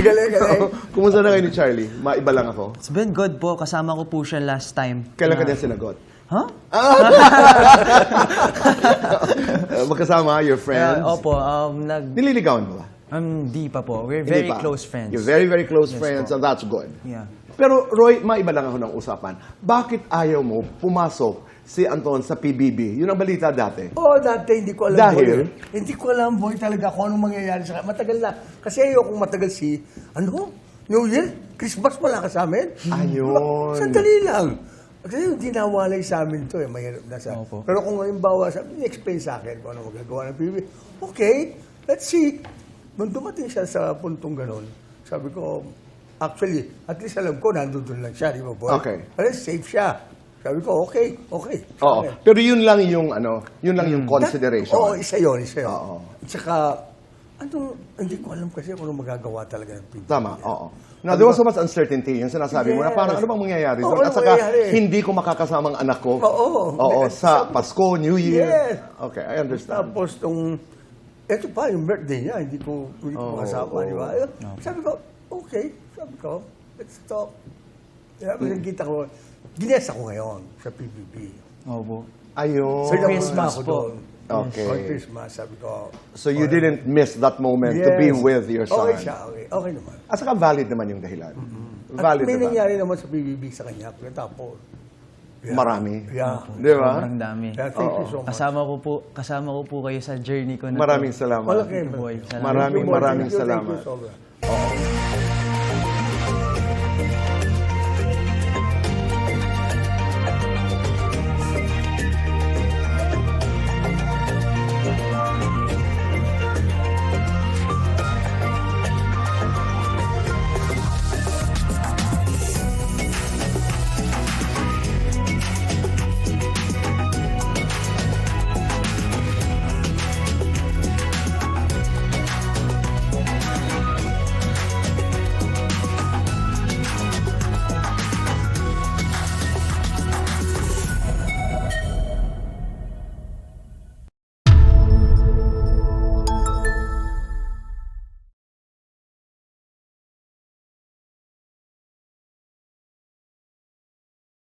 Galing, galing. Kumusta na kayo ni Charlie? Maiba lang ako. It's been good po. Kasama ko po siya last time. Kailan ka niya sinagot? Huh? Magkasama, your friends? Opo, Nililigawan mo ba? di pa po. We're Hindi very pa. close friends. You're very, very close friends, and that's good. Yeah. Pero Roy, maiba lang ako ng usapan. Bakit ayaw mo pumasok si Anton sa PBB? Yun ang balita dati. Oo, dati hindi ko alam. Dahil? Boy. Hindi ko alam, boy, talaga kung anong mangyayari sa kanya. Matagal na. Kasi ayokong matagal New Year? Christmas wala ka sa amin? Ayun. Sandali lang. Kasi hindi nawalay sa amin to mahirap na sa. Opo. Pero kung halimbawa, ni-explain sa akin kung ano magagawa ng PBB. Okay, let's see. Nung dumating siya sa puntong ganun, sabi ko, actually, at least alam ko, nandun lang siya, di ba, boy? Okay. Pero safe siya. Sabi ko, okay. Oo. Pero yun lang yung consideration. Oo, isa yun. Oo. At saka, hindi ko alam kasi kung ano magagawa talaga ng PBB. Tama, oo. Now, there was so much uncertainty. Yung sinasabi mo na parang ano bang mangyayari doon? Oo, At saka, mangyayari? hindi ko makakasama ang anak ko. Oo. Sa Pasko, New Year. Yes. Okay, I understand. Tapos, eto pa, yung birthday niya, hindi ko makasama, di ba? Sabi ko, okay. Sabi ko, let's talk. Sabi nakikita ko, ginesa ko ngayon sa PBB. Opo. Ayun. So, Christmas ako po. doon. Okay. On Christmas, sabi ko. So you didn't miss that moment to be with your son. Okay siya, okay naman. At saka valid naman yung dahilan. At Valid may naman. nangyari naman sa PBB sa kanya. Tapos, Marami. yeah. Di ba? Sobrang dami. Yeah, thank you so much. Kasama ko po kayo sa journey ko na Maraming salamat. Malaki. Boy, salamat. Maraming Thank you, salamat. sobra.